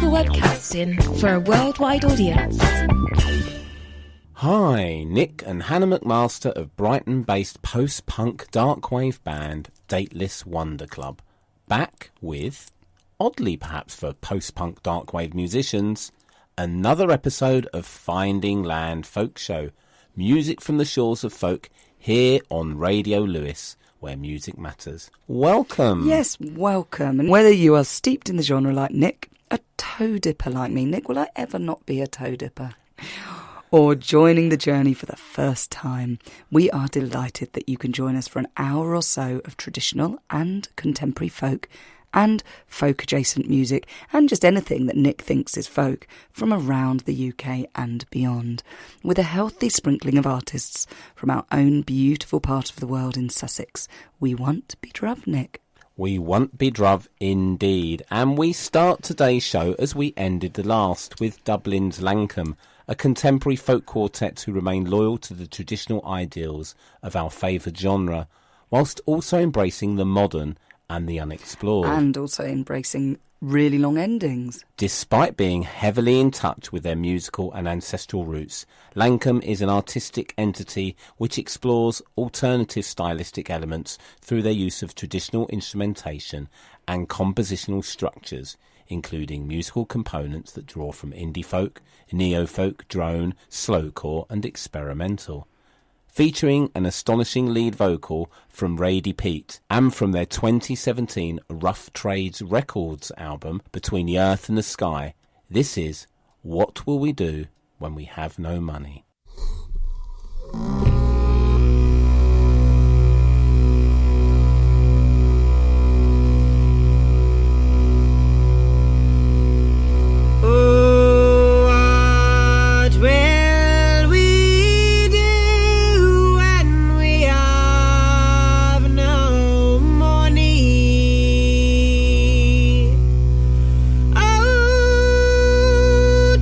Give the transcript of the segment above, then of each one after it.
for webcasting for a worldwide audience. Hi, Nick and Hannah McMaster of Brighton-based post-punk darkwave band Dateless Wonder Club, back with, oddly perhaps for post-punk darkwave musicians, another episode of Finding Land Folk Show, music from the shores of folk, here on Radio Lewes, where music matters. Welcome! Yes, welcome. And whether you are steeped in the genre like Nick, a toe dipper like me, Nick, will I ever not be a toe dipper? Or joining the journey for the first time, we are delighted that you can join us for an hour or so of traditional and contemporary folk and folk-adjacent music, and just anything that Nick thinks is folk from around the UK and beyond, with a healthy sprinkling of artists from our own beautiful part of the world in Sussex. We want be druv, Nick. We want be druv indeed, and we start today's show as we ended the last, with Dublin's Lankum, a contemporary folk quartet who remain loyal to the traditional ideals of our favoured genre, whilst also embracing the modern and the unexplored. And also embracing really long endings. Despite being heavily in touch with their musical and ancestral roots, Lankum is an artistic entity which explores alternative stylistic elements through their use of traditional instrumentation and compositional structures, including musical components that draw from indie folk, neo-folk, drone, slowcore and experimental. Featuring an astonishing lead vocal from Rady Pete, and from their 2017 Rough Trades Records album, Between the Earth and the Sky, this is What Will We Do When We Have No Money?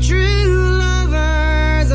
True lovers,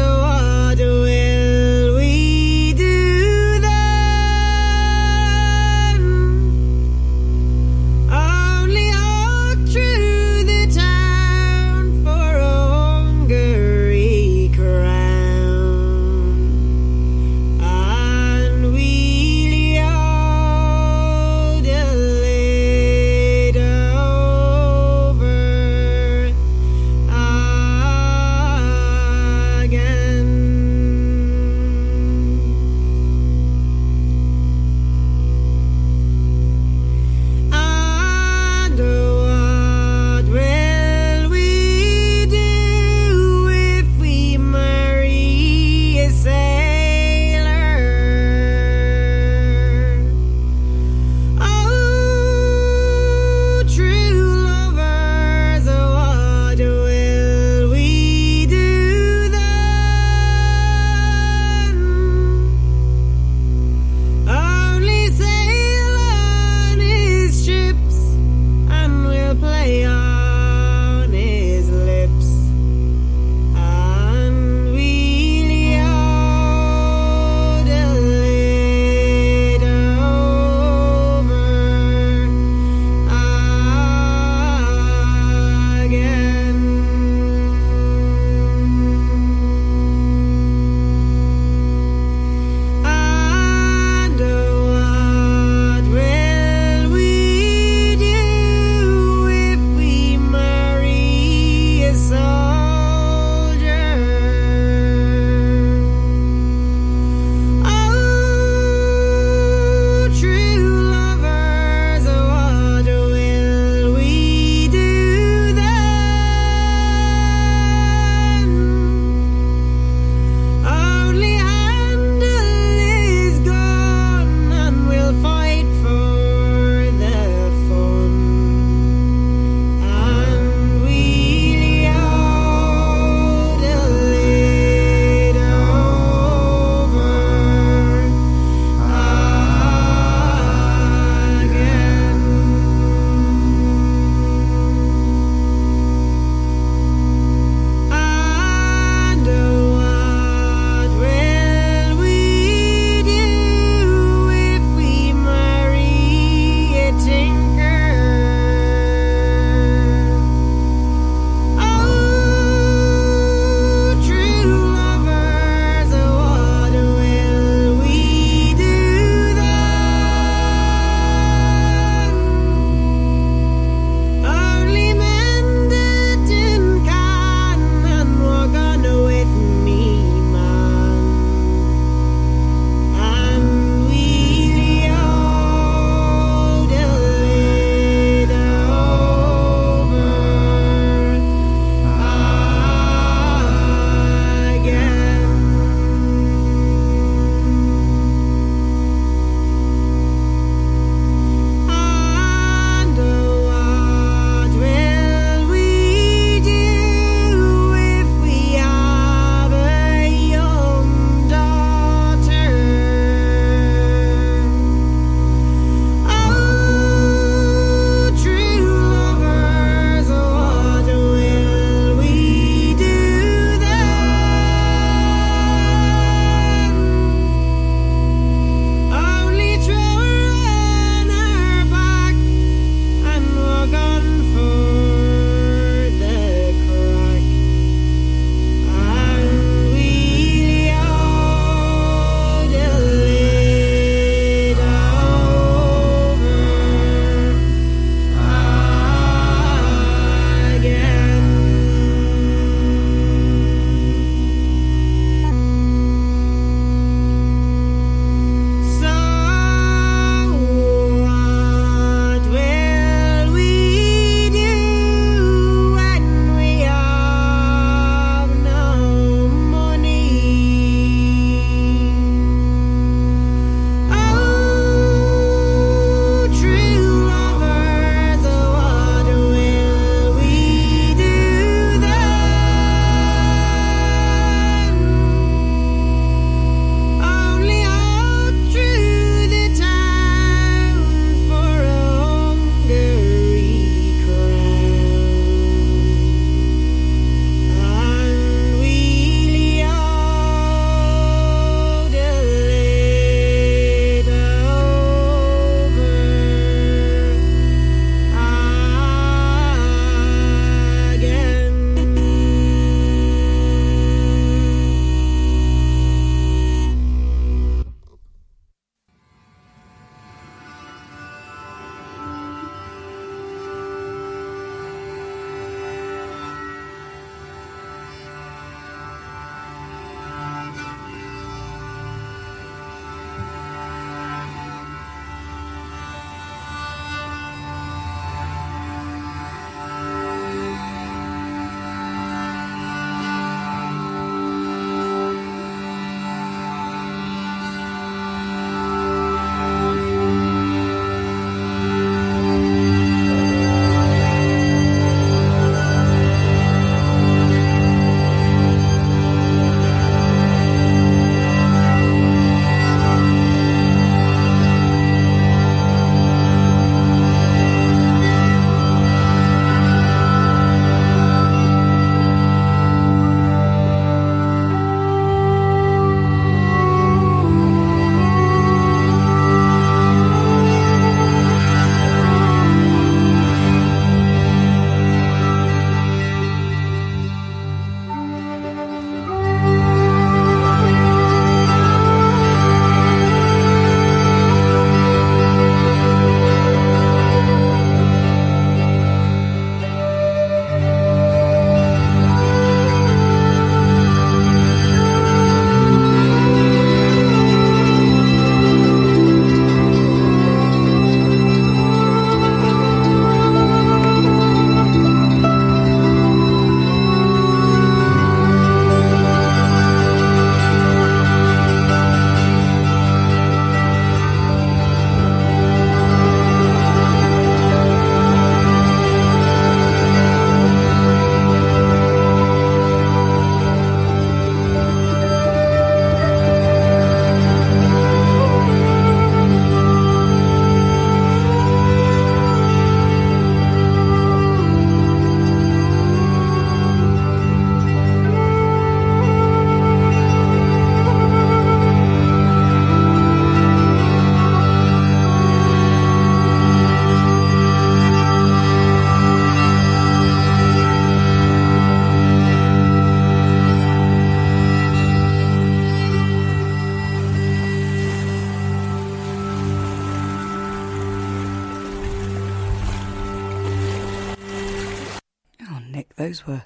Nick, those were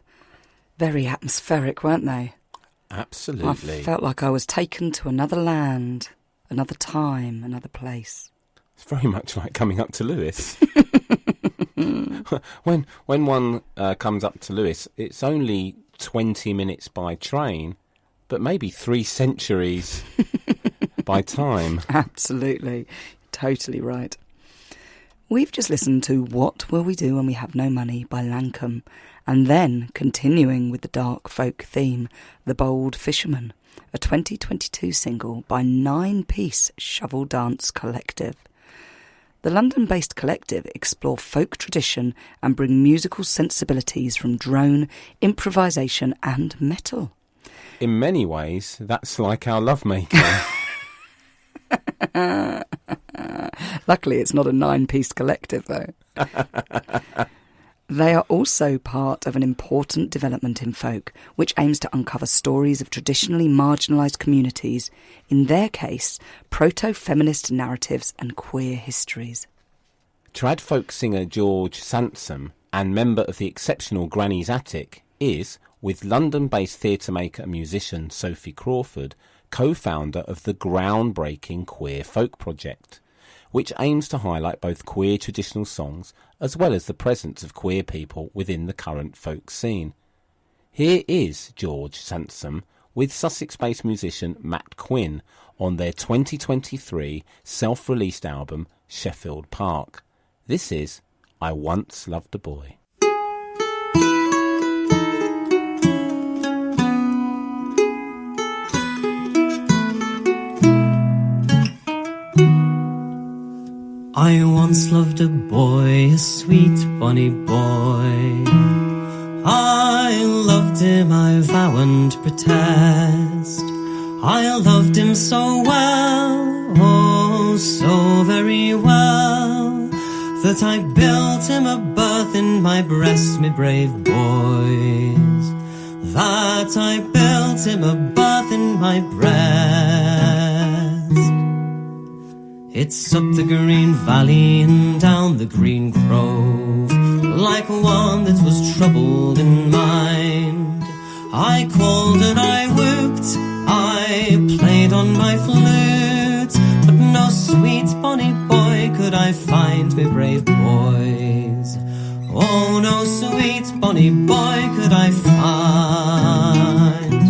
very atmospheric, weren't they? Absolutely. I felt like I was taken to another land, another time, another place. It's very much like coming up to Lewes. when one comes up to Lewes, it's only 20 minutes by train, but maybe 3 centuries by time. Absolutely. Totally right. We've just listened to What Will We Do When We Have No Money by Lankum, and then, continuing with the dark folk theme, The Bold Fisherman, a 2022 single by 9-piece shovel dance collective. The London-based collective explore folk tradition and bring musical sensibilities from drone, improvisation and metal. In many ways, that's like our lovemaking. Luckily, it's not a 9-piece collective, though. They are also part of an important development in folk, which aims to uncover stories of traditionally marginalised communities, in their case, proto-feminist narratives and queer histories. Trad folk singer George Sansom and member of the exceptional Granny's Attic is, with London-based theatre maker and musician Sophie Crawford, co-founder of the groundbreaking Queer Folk Project, which aims to highlight both queer traditional songs as well as the presence of queer people within the current folk scene. Here is George Sansom with Sussex-based musician Matt Quinn on their 2023 self-released album Sheffield Park. This is I Once Loved a Boy. I once loved a boy, a sweet bonny boy. I loved him, I vow and protest. I loved him so well, oh so very well, that I built him a berth in my breast, me brave boys. That I built him a berth in my breast. It's up the green valley and down the green grove, like one that was troubled in mind. I called and I whooped, I played on my flute, but no sweet bonny boy could I find, me brave boys. Oh, no sweet bonny boy could I find.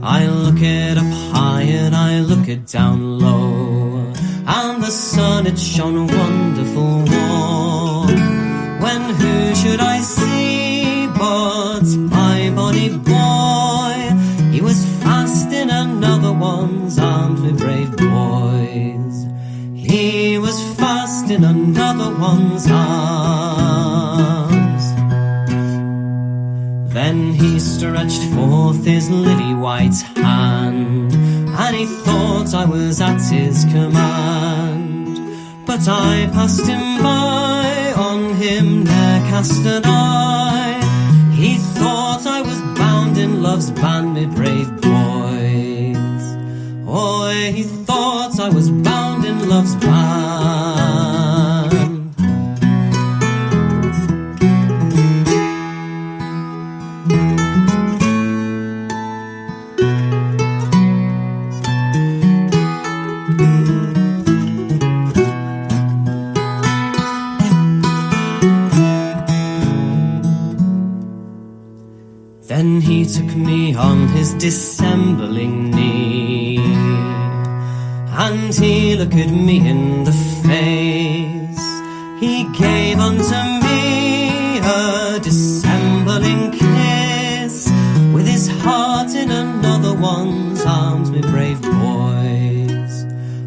I look it up high and I look it down low, and the sun it shone wonderful warm. When who should I see but my bonny boy? He was fast in another one's arms, me brave boys. He was fast in another one's arms. Then he stretched forth his lily white hand, and he thought I was at his command. But I passed him by, on him ne'er cast an eye. He thought I was bound in love's band, me brave boys. Oh, he thought I was bound in love's band. Then he took me on his dissembling knee, and he looked me in the face. He gave unto me a dissembling kiss, with his heart in another one's arms, me brave boys.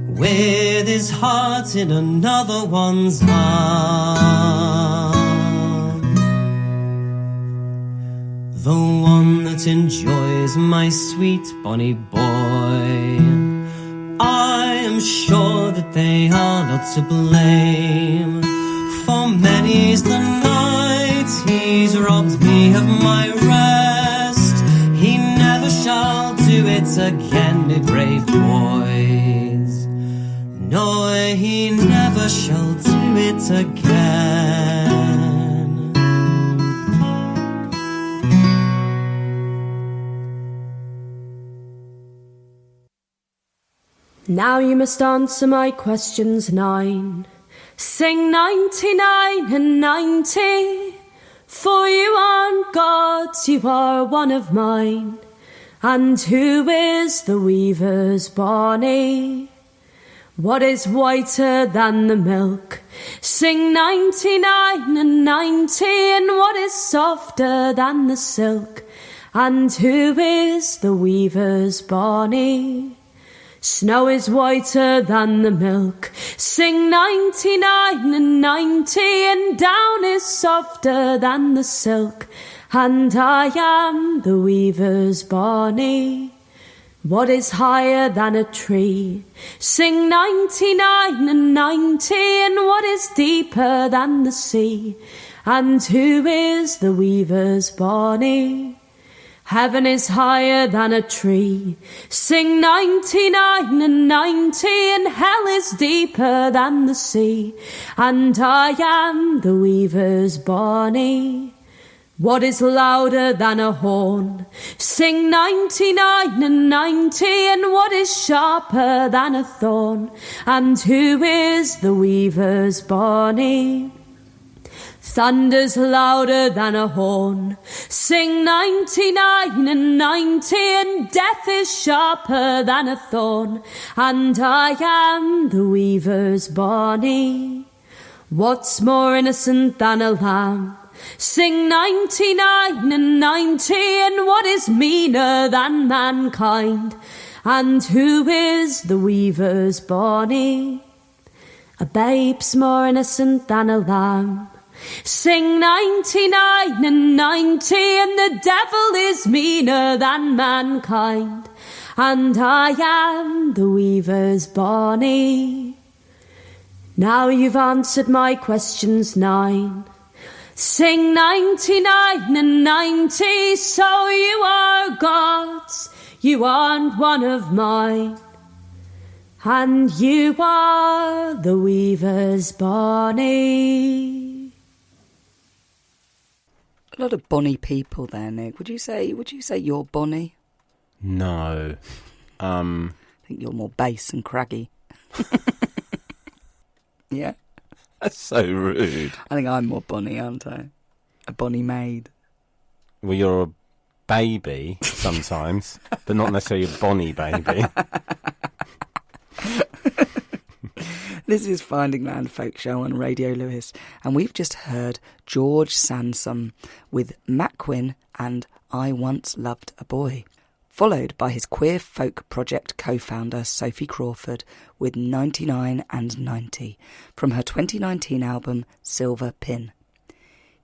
With his heart in another one's arms. The one that enjoys my sweet bonny boy, I am sure that they are not to blame, for many's the night he's robbed me of my rest. He never shall do it again, me brave boys. No, he never shall do it again. Now you must answer my questions 9. Sing 99 and 90. For you aren't gods, you are one of mine. And who is the weaver's Bonnie? What is whiter than the milk? Sing 99 and 90. And what is softer than the silk? And who is the weaver's Bonnie? Snow is whiter than the milk. Sing 99 and 90. And down is softer than the silk. And I am the weaver's Bonnie. What is higher than a tree? Sing 99 and 90. And what is deeper than the sea? And who is the weaver's Bonnie? Heaven is higher than a tree. Sing 99 and 90. And hell is deeper than the sea. And I am the weaver's Bonnie. What is louder than a horn? Sing 99 and 90. And what is sharper than a thorn? And who is the weaver's Bonnie? Thunder's louder than a horn. Sing 99 and 90. And death is sharper than a thorn. And I am the weaver's Bonnie. What's more innocent than a lamb? Sing 99 and 90. And what is meaner than mankind? And who is the weaver's Bonnie? A babe's more innocent than a lamb. Sing 99 and 90. And the devil is meaner than mankind. And I am the weaver's Bonnie. Now you've answered my questions 9. Sing 99 and 90. So you are gods, you aren't one of mine. And you are the weaver's Bonnie. A lot of bonny people there, Nick. Would you say you're bonny? No. I think you're more bass and craggy. Yeah. That's so rude. I think I'm more bonny, aren't I? A bonny maid. Well, you're a baby sometimes, but not necessarily a bonny baby. This is Finding Land Folk Show on Radio Lewes, and we've just heard George Sansom with Matt Quinn and I Once Loved a Boy, followed by his Queer Folk Project co-founder Sophie Crawford with 99 and 90 from her 2019 album Silver Pin.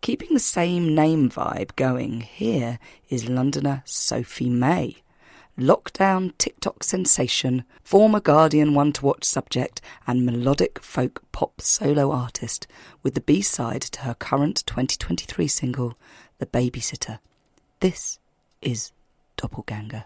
Keeping the same name vibe going, here is Londoner Sophie May, lockdown TikTok sensation, former Guardian one-to-watch subject and melodic folk pop solo artist, with the B-side to her current 2023 single, The Babysitter. This is Doppelganger.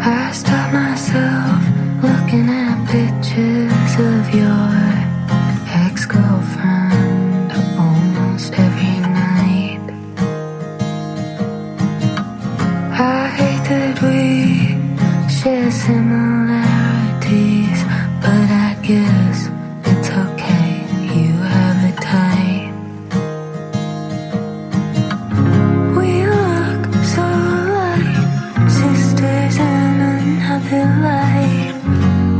I stop myself looking at pictures of your ex-girlfriend almost every night. I hate that we share similarities, but I guess it's okay, you have it tight. We look so alike, sisters in another life.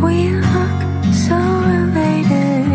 We look so related,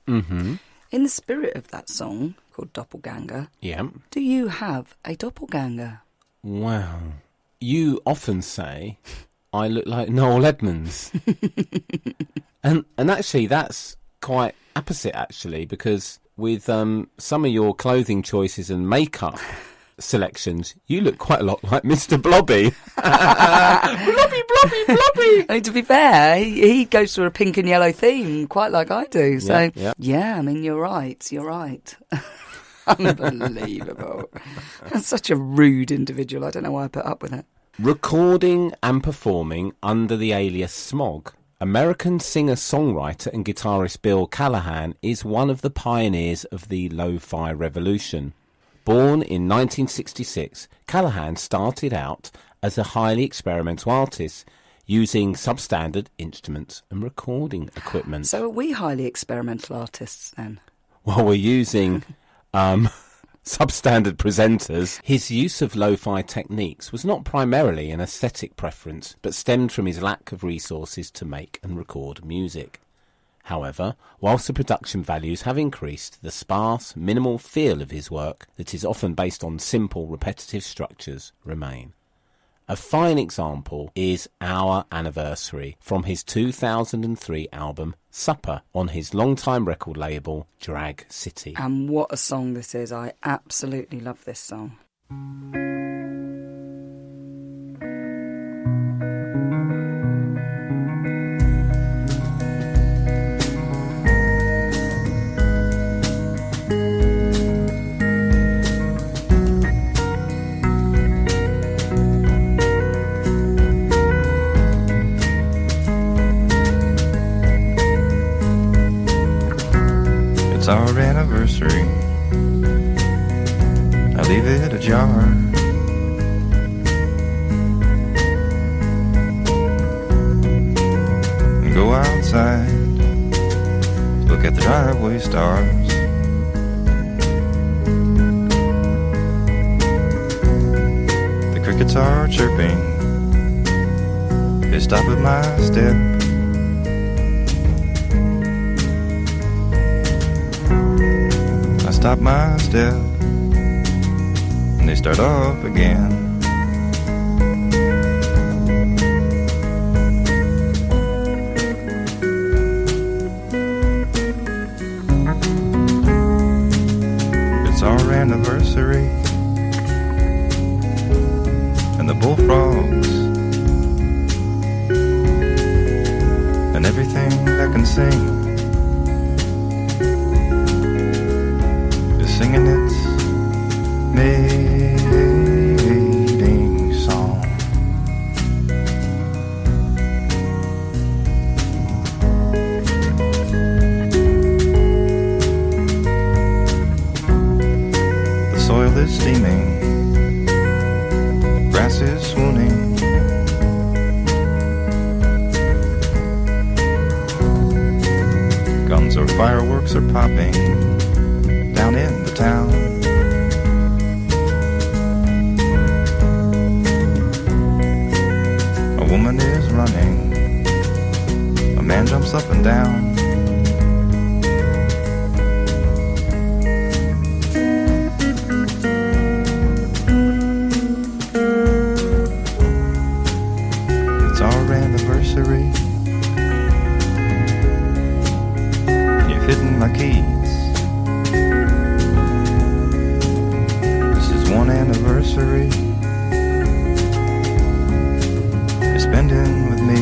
Mm-hmm. In the spirit of that song, called Doppelganger, Yeah. do you have a doppelganger? Wow. You often say I look like Noel Edmonds. and actually that's quite opposite, actually, because with some of your clothing choices and makeup selections, you look quite a lot like Mr. Blobby. Blobby, Blobby, Blobby. I mean, to be fair, he goes through a pink and yellow theme, quite like I do. So, yeah. I mean, you're right. Unbelievable. That's such a rude individual. I don't know why I put up with it. Recording and performing under the alias Smog, American singer-songwriter and guitarist Bill Callahan is one of the pioneers of the lo-fi revolution. Born in 1966, Callahan started out as a highly experimental artist, using substandard instruments and recording equipment. So are we highly experimental artists then? While we're using substandard presenters, his use of lo-fi techniques was not primarily an aesthetic preference, but stemmed from his lack of resources to make and record music. However, whilst the production values have increased, the sparse, minimal feel of his work, that is often based on simple, repetitive structures, remain. A fine example is Our Anniversary from his 2003 album Supper on his longtime record label Drag City. And what a song this is. I absolutely love this song. It's our anniversary. I leave it ajar. And go outside, look at the driveway stars. The crickets are chirping. They stop at my step. Stop my step, and they start off again. It's our anniversary, and the bullfrogs, and everything that can sing singing its mating song. The soil is steaming, grass is swooning. Guns or fireworks are popping down in the town. A woman is running, a man jumps up and down. It's our anniversary, and you've hidden my keys. One anniversary you're spending with me.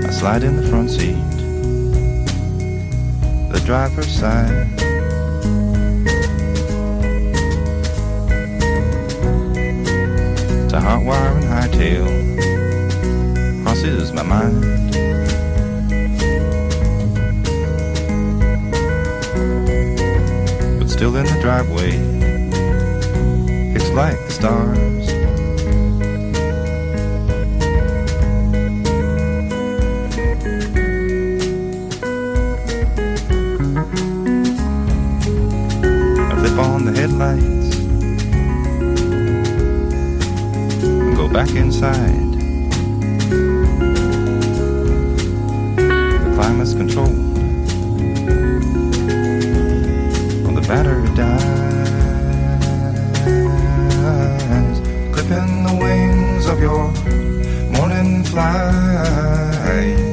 I slide in the front seat, the driver's side. Hot wire and hightail crosses my mind. But still in the driveway, it's like the stars. lights and go back inside. The climate's controlled when the battery dies, clipping the wings of your morning flight.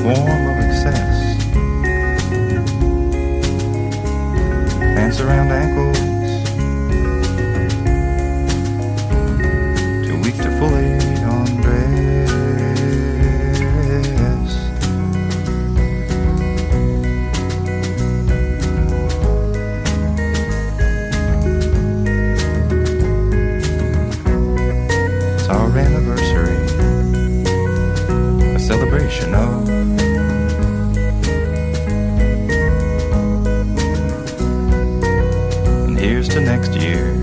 Form of excess, pants around ankles, too weak to fully undress. It's our anniversary, a celebration of to next year.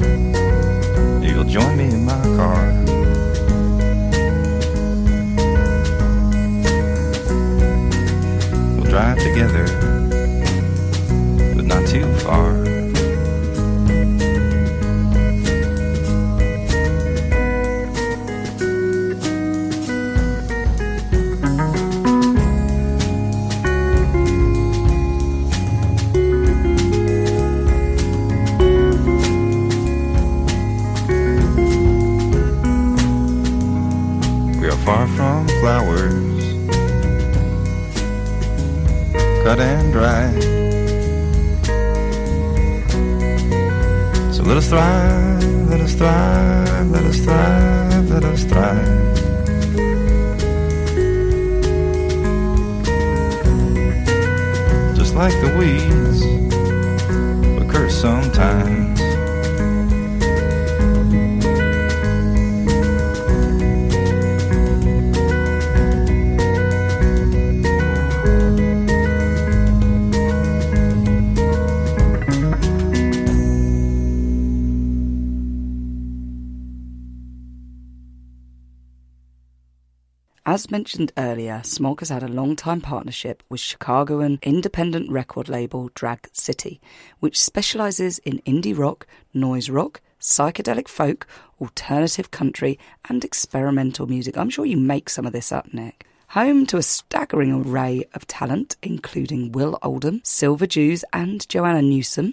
You'll join me in my car. We'll drive together, but not too far. Far from flowers, cut and dry. So let us thrive, let us thrive, let us thrive, let us thrive. Just like the weeds, but curse sometimes. As mentioned earlier, Smog has had a long-time partnership with Chicagoan independent record label Drag City, which specialises in indie rock, noise rock, psychedelic folk, alternative country and experimental music. I'm sure you make some of this up, Nick. Home to a staggering array of talent, including Will Oldham, Silver Jews and Joanna Newsom,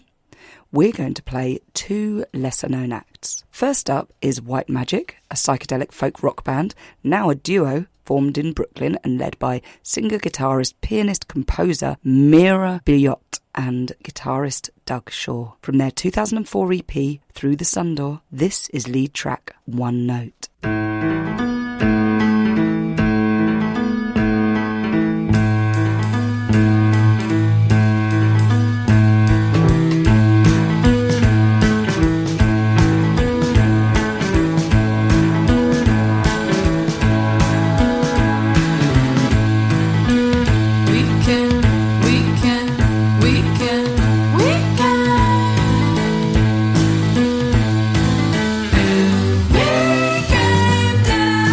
we're going to play two lesser-known acts. First up is White Magic, a psychedelic folk rock band, now a duo formed in Brooklyn and led by singer, guitarist, pianist, composer Mira Biot and guitarist Doug Shaw. From their 2004 EP, Through the Sun Door, this is lead track One Note. We came down.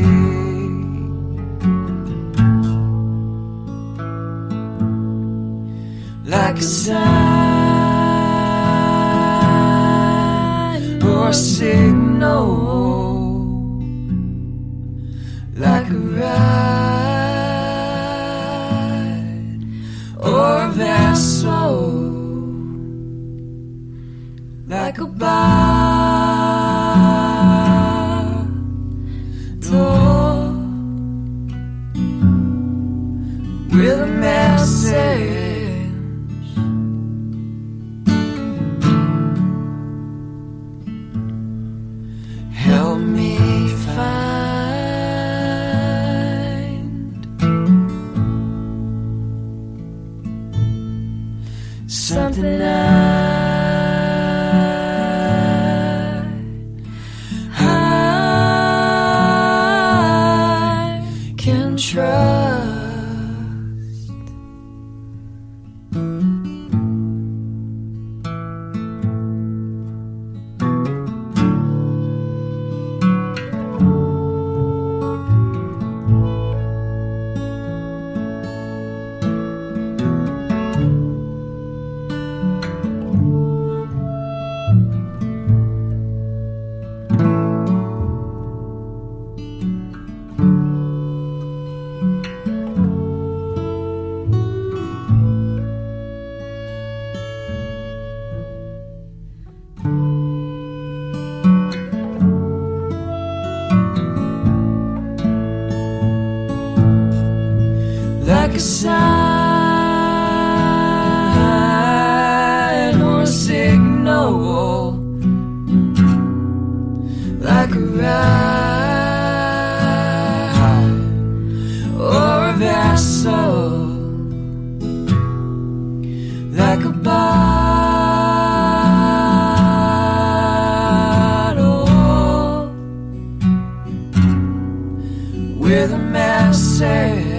like a bottle with a message. Help me find something I can trust. Like a sign or a signal, like a ride or a vessel, like a bottle with a message.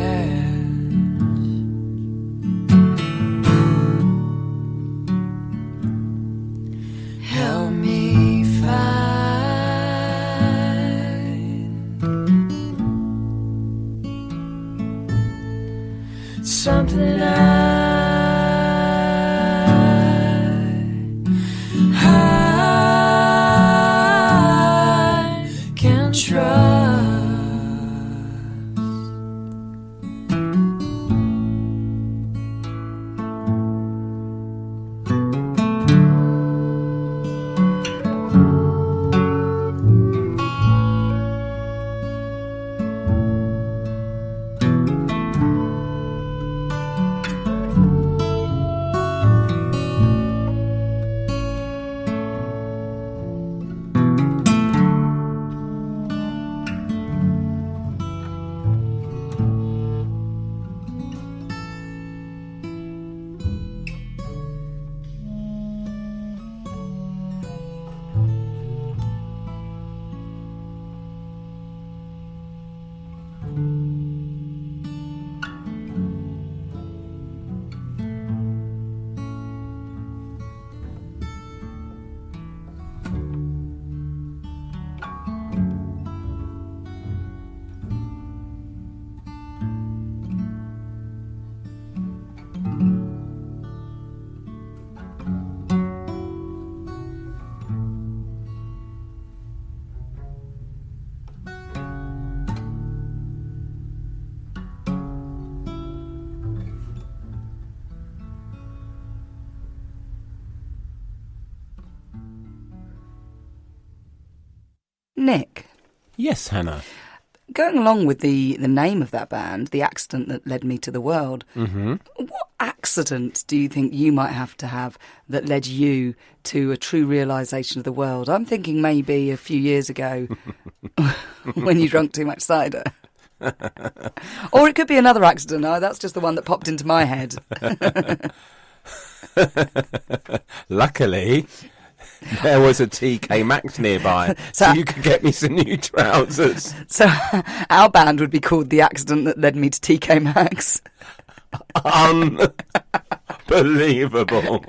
Help me find something I can trust. Nick, Yes, Hannah. going along with the name of that band, The Accident That Led Me to the World, what accident do you think you might have to have that led you to a true realisation of the world? I'm thinking maybe a few years ago when you drank too much cider. Or it could be another accident. Oh, that's just the one that popped into my head. Luckily, there was a TK Maxx nearby, so you could get me some new trousers. So our band would be called The Accident That Led Me to TK Maxx. Unbelievable.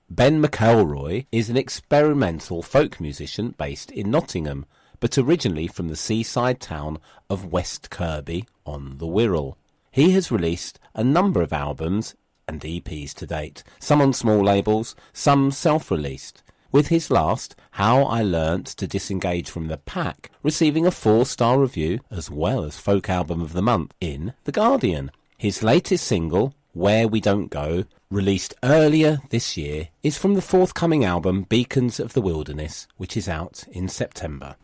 Ben McElroy is an experimental folk musician based in Nottingham, but originally from the seaside town of West Kirby on the Wirral. He has released a number of albums and EPs to date, some on small labels, some self-released, with his last, How I Learnt to Disengage from the Pack, receiving a 4-star review as well as Folk Album of the Month in The Guardian. His latest single, Where We Don't Go, released earlier this year, is from the forthcoming album Beacons of the Wilderness, which is out in September.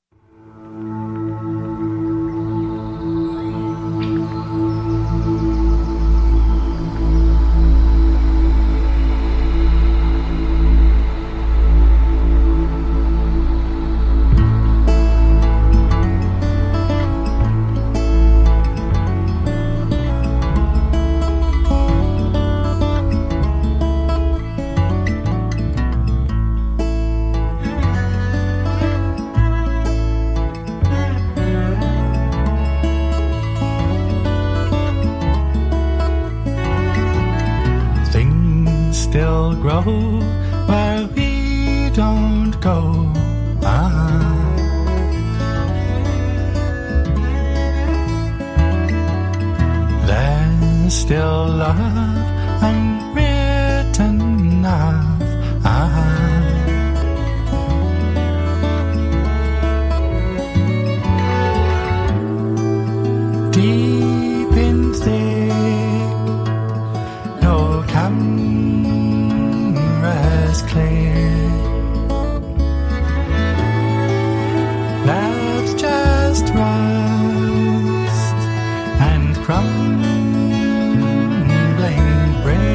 Still grow where we don't go. There's still love unwritten of. Deep in thick, no cameras clear. That's just rust and crumbling brick.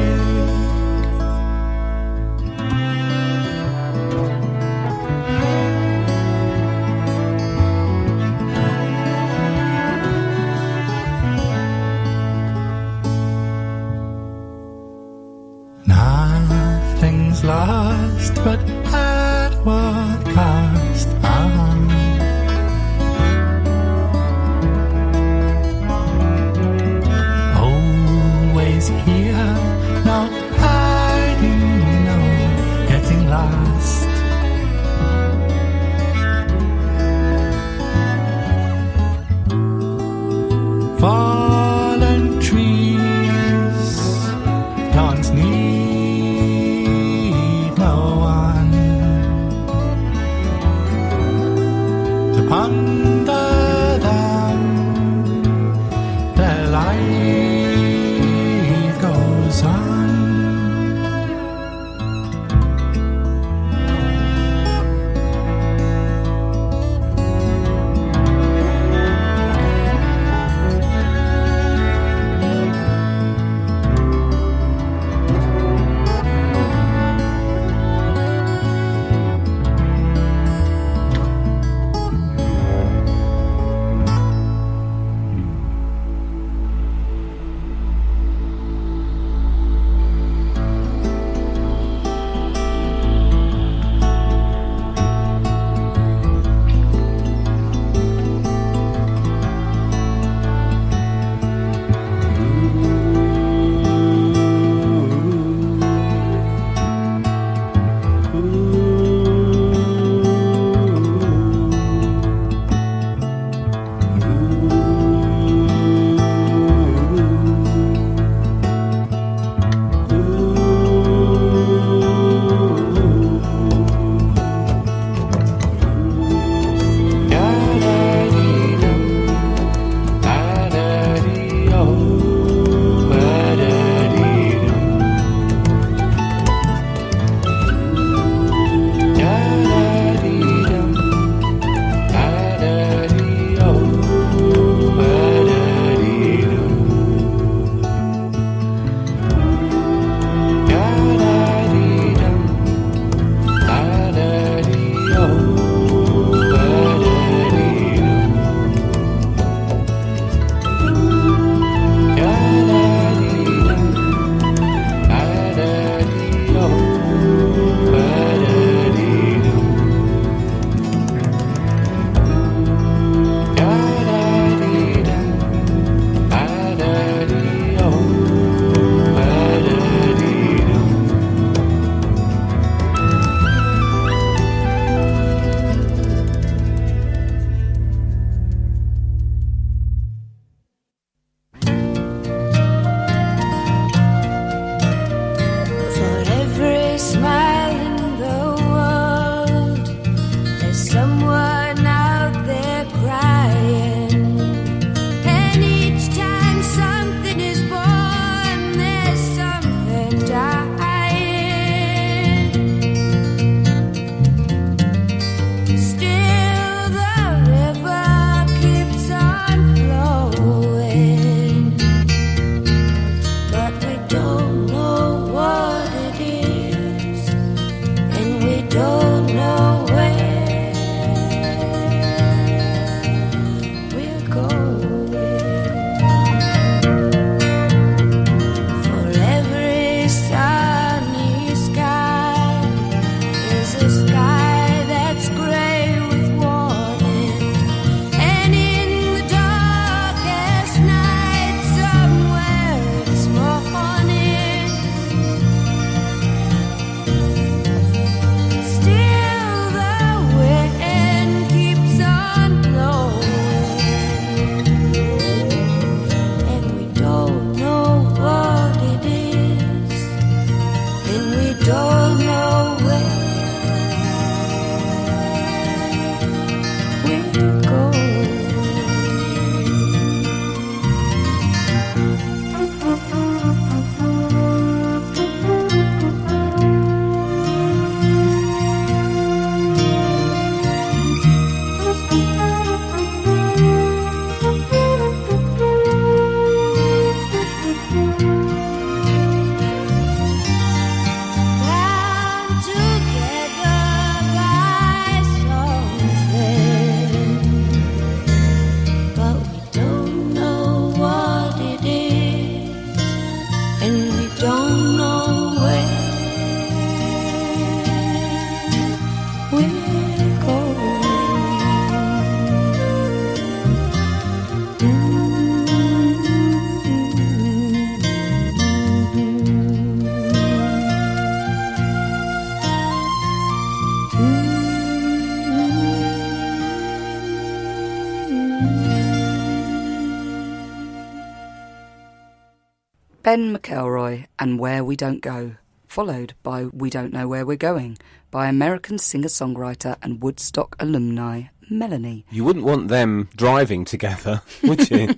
Ben McElroy and Where We Don't Go, followed by We Don't Know Where We're Going by American singer-songwriter and Woodstock alumni Melanie. You wouldn't want them driving together, would you?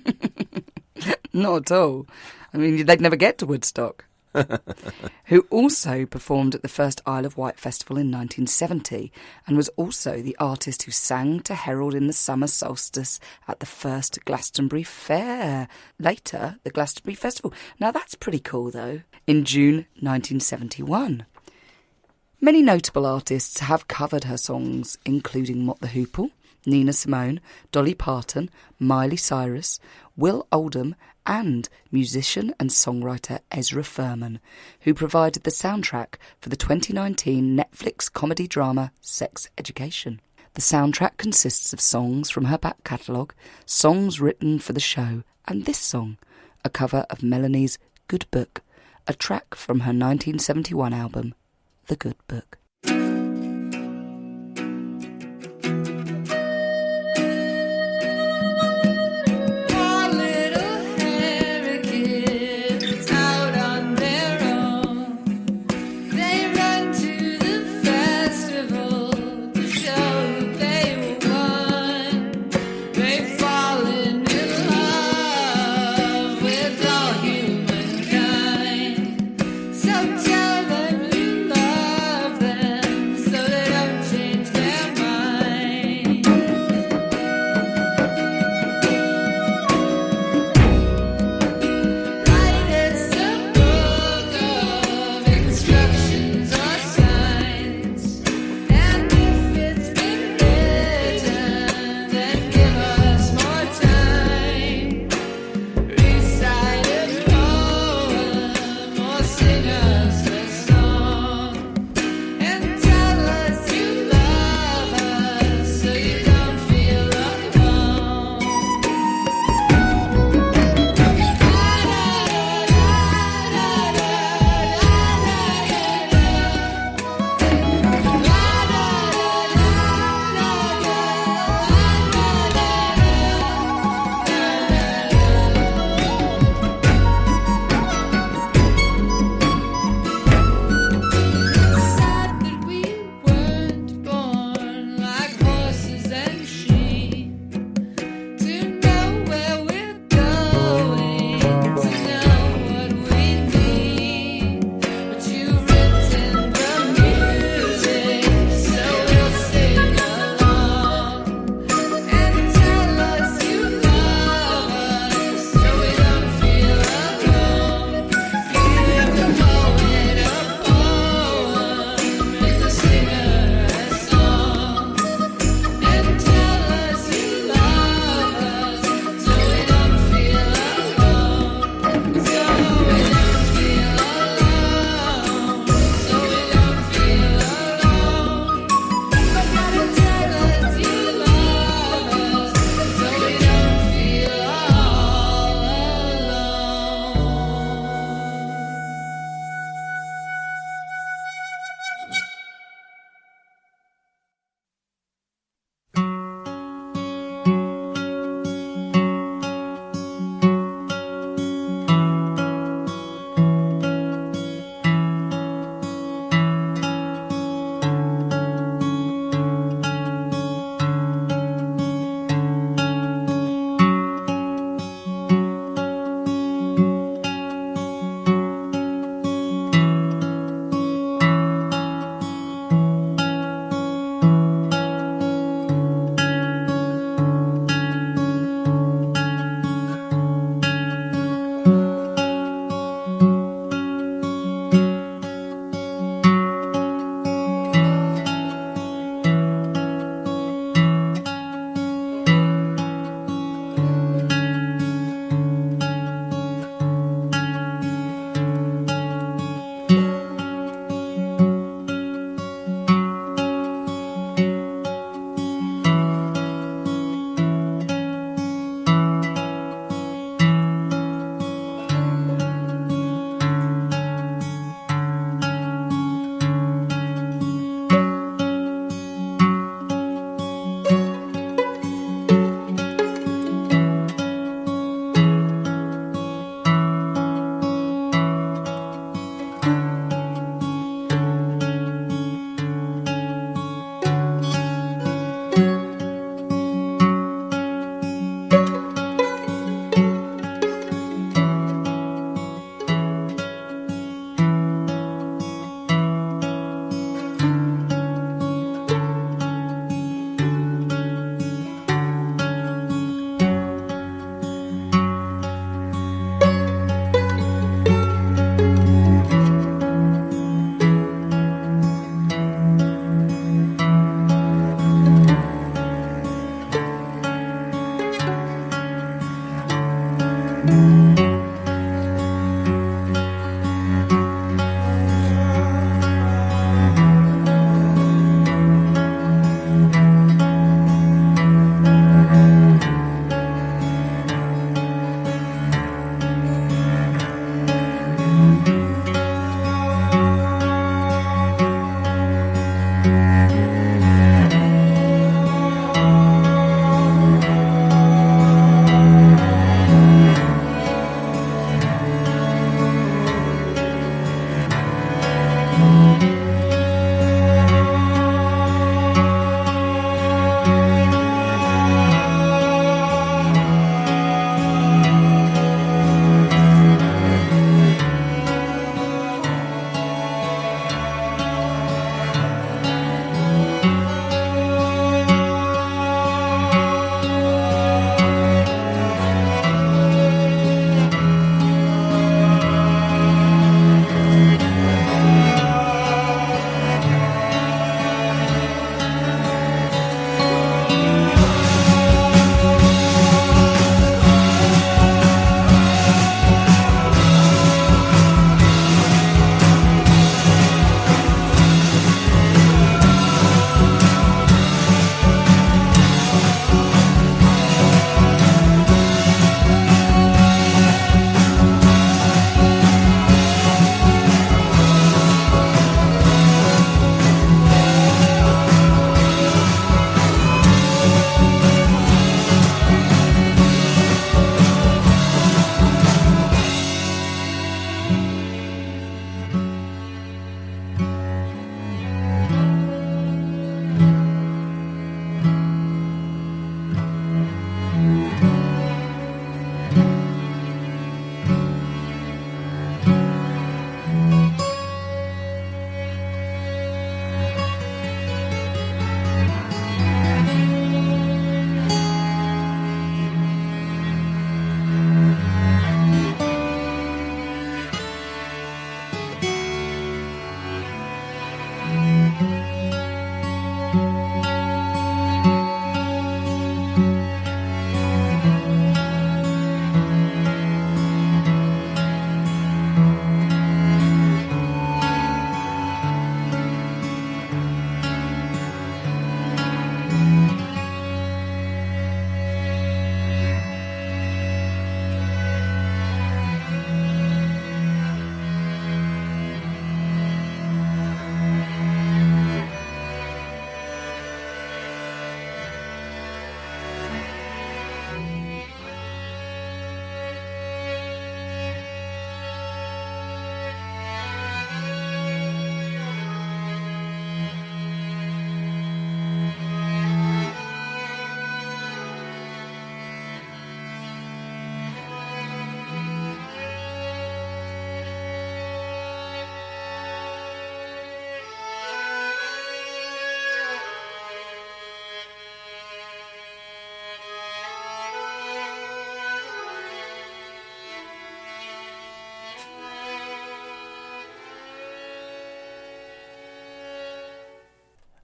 Not at all. I mean, they'd never get to Woodstock. Who also performed at the first Isle of Wight Festival in 1970 and was also the artist who sang to herald in the summer solstice at the first Glastonbury Fair, later the Glastonbury Festival. Now that's pretty cool though, in June 1971. Many notable artists have covered her songs, including Mott the Hoople, Nina Simone, Dolly Parton, Miley Cyrus, Will Oldham and musician and songwriter Ezra Furman, who provided the soundtrack for the 2019 Netflix comedy drama Sex Education. The soundtrack consists of songs from her back catalogue, songs written for the show, and this song, a cover of Melanie's Good Book, a track from her 1971 album, The Good Book. So tell them you love them.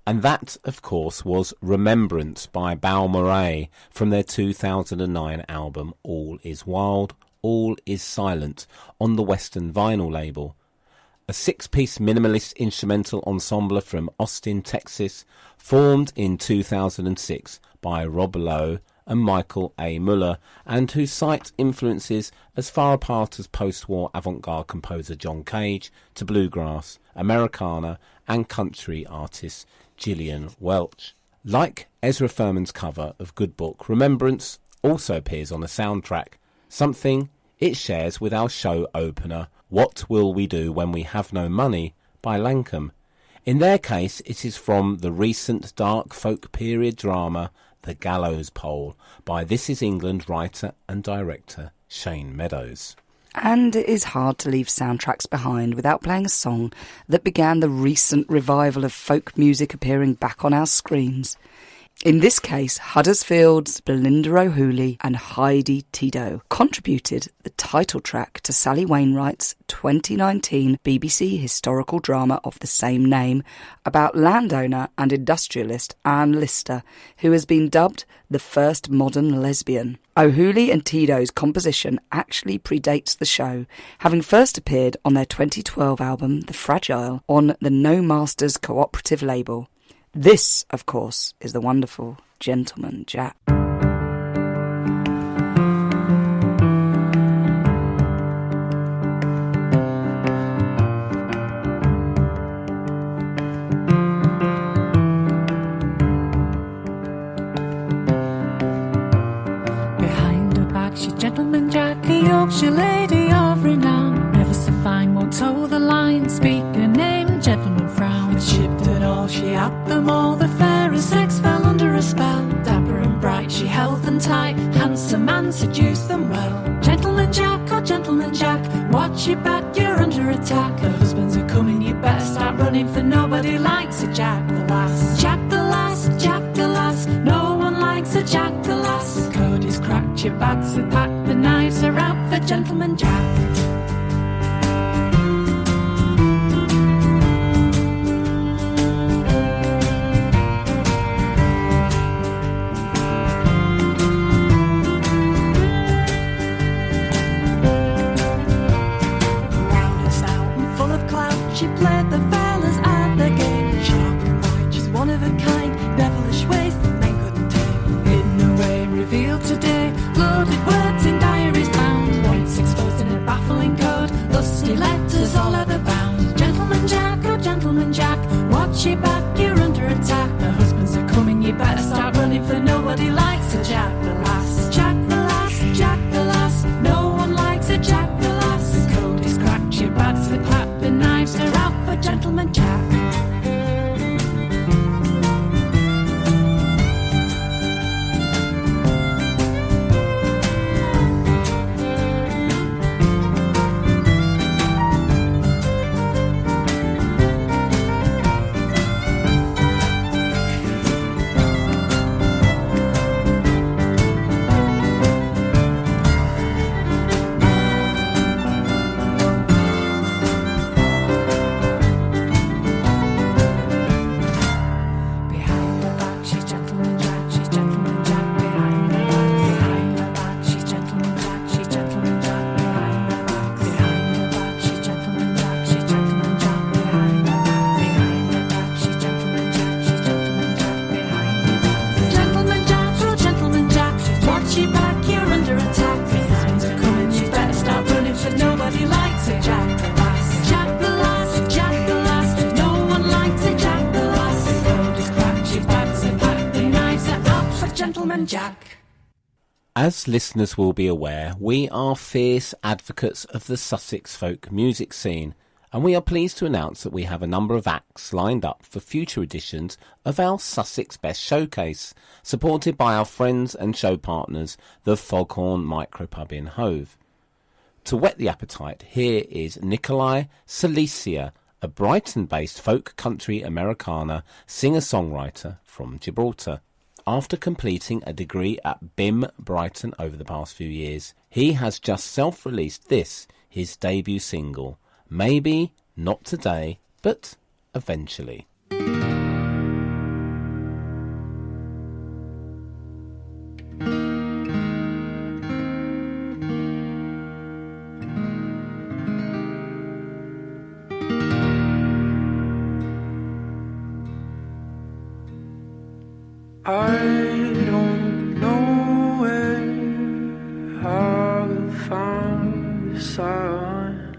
And that, of course, was Remembrance by Balmoral from their 2009 album All Is Wild, All Is Silent on the Western Vinyl label. A six-piece minimalist instrumental ensemble from Austin, Texas, formed in 2006 by Rob Lowe and Michael A. Muller, and who cite influences as far apart as post-war avant-garde composer John Cage to bluegrass, Americana and country artist Gillian Welch. Like Ezra Furman's cover of Good Book, Remembrance also appears on the soundtrack, something it shares with our show opener, What Will We Do When We Have No Money by Lankum. In their case, it is from the recent dark folk period drama The Gallows Pole by This Is England writer and director Shane Meadows. And it is hard to leave soundtracks behind without playing a song that began the recent revival of folk music appearing back on our screens. In this case, Huddersfield's Belinda O'Hooley and Heidi Tito contributed the title track to Sally Wainwright's 2019 BBC historical drama of the same name about landowner and industrialist Anne Lister, who has been dubbed the first modern lesbian. O'Hooley and Tito's composition actually predates the show, having first appeared on their 2012 album The Fragile on the No Masters cooperative label. This, of course, is the wonderful Gentleman Jack. Behind her back, she's Gentleman Jack, a Yorkshire lady of renown. Never so fine, won't toe the line, speak her name, gentleman frown. When shipped at all, she had them all, the fairest sex fell under a spell. Dapper and bright, she held them tight, handsome man seduced them well. Gentleman Jack, oh Gentleman Jack, watch your back, you're under attack. Her husbands are coming, you better start running, for nobody likes a Jack the Lass. Jack the Lass, Jack the Lass, no one likes a Jack the Lass. The code is cracked, your bags are packed, the knives are out for Gentleman Jack. She played the fellas at the game. Sharp and white, she's one of a kind. Devilish ways that men couldn't tame. Hidden away, revealed today. Loaded words in diaries bound. Once exposed in a baffling code. Lusty letters all over bound. Gentleman Jack, oh Gentleman Jack, watch your back, you're under attack. The husbands are coming, you better start running, for nobody likes a Jack the Lass. Jack the Lass, Jack the Lass, no one likes a Jack the Lass. The code is cracked, your bags are packed, the knives are out for Gentleman Jack. Jack. As listeners will be aware, we are fierce advocates of the Sussex folk music scene, and we are pleased to announce that we have a number of acts lined up for future editions of our Sussex Best Showcase, supported by our friends and show partners, the Foghorn Micropub in Hove. To whet the appetite, here is Nikolai Silesia, a Brighton-based folk country Americana singer-songwriter from Gibraltar. After completing a degree at BIM Brighton over the past few years, he has just self-released this, his debut single. Maybe not today, but eventually. I don't know where I will find the sign.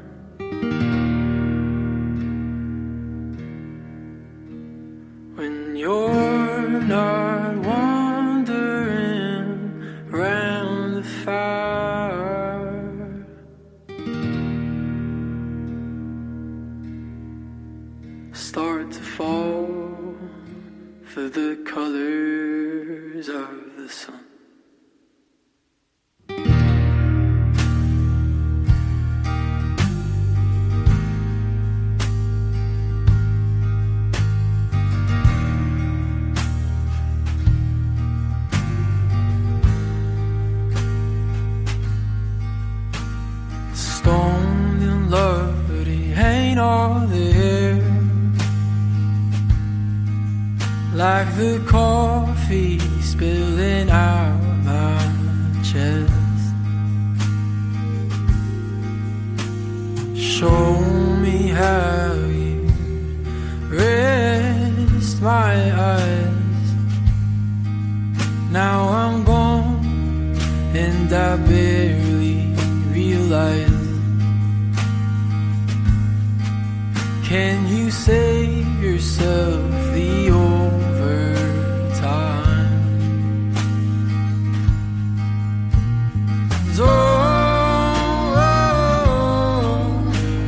like the coffee spilling out my chest. Show me how you rest my eyes. Now I'm gone and I barely realize. Can you save yourself the overtime?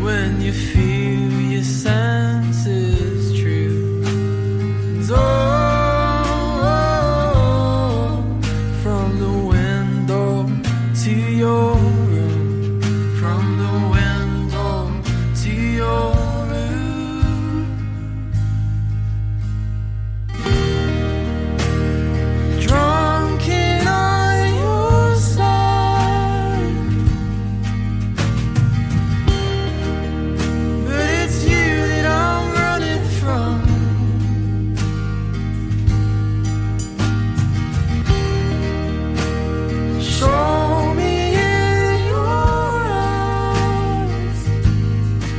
When you feel your senses true. From the window to your room. From the window to your room. Drunken on your side. But it's you that I'm running from. Show me in your eyes,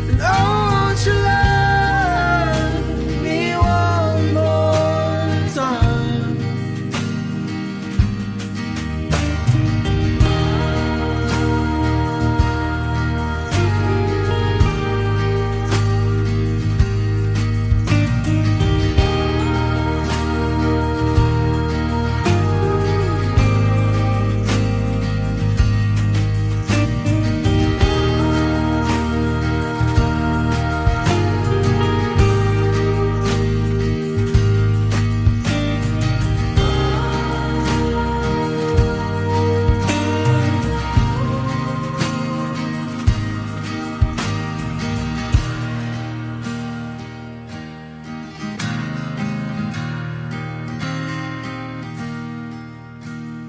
and I want you love me one more time.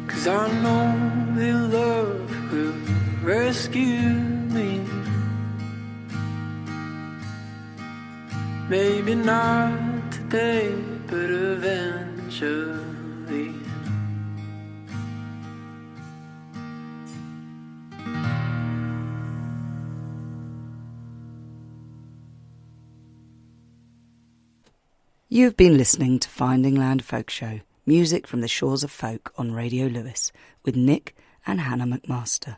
Cause I know that love will rescue me. Maybe not today, but eventually. You've been listening to Finding Land Folk Show, music from the shores of folk on Radio Lewes, with Nick and Hannah McMaster.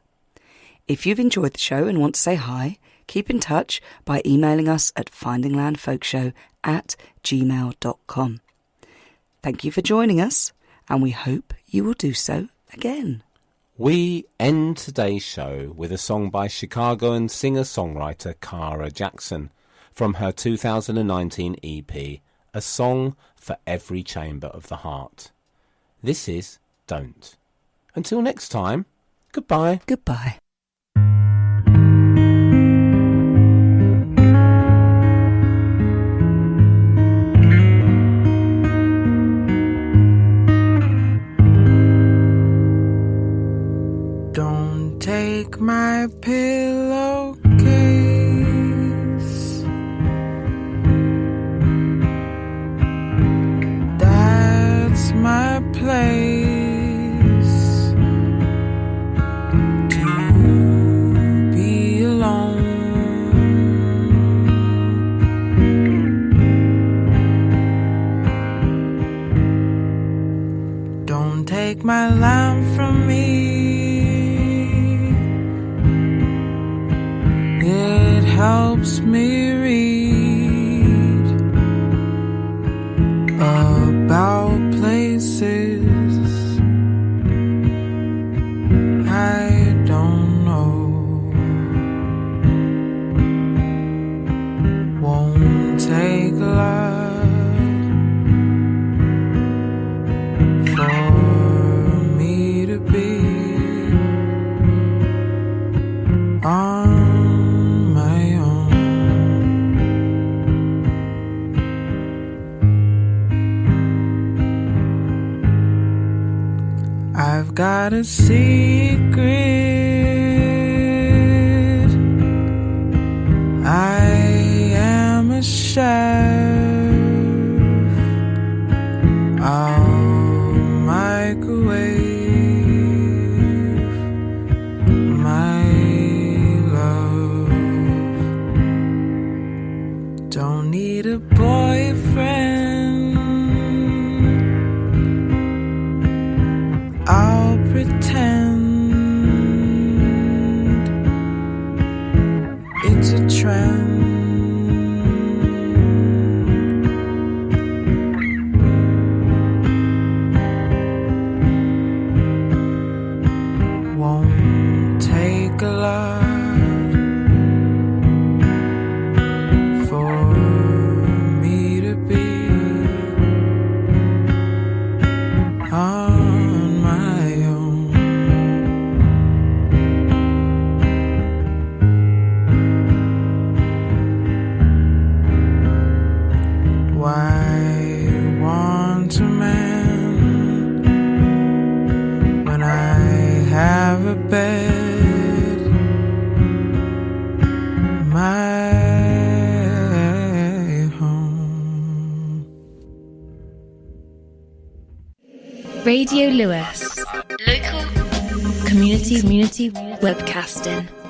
If you've enjoyed the show and want to say hi, keep in touch by emailing us at findinglandfolkshow@gmail.com. Thank you for joining us, and we hope you will do so again. We end today's show with a song by Chicagoan singer-songwriter Cara Jackson from her 2019 EP, A Song for Every Chamber of the Heart. This is Don't. Until next time, goodbye. Goodbye. Don't take my pillowcase. That's my place to be alone. Don't take my lamp from me. It helps me read about places I don't know. Won't take a lot for me to be on my own. I've got a secret. I am a chef Radio Lewes. Local community webcasting.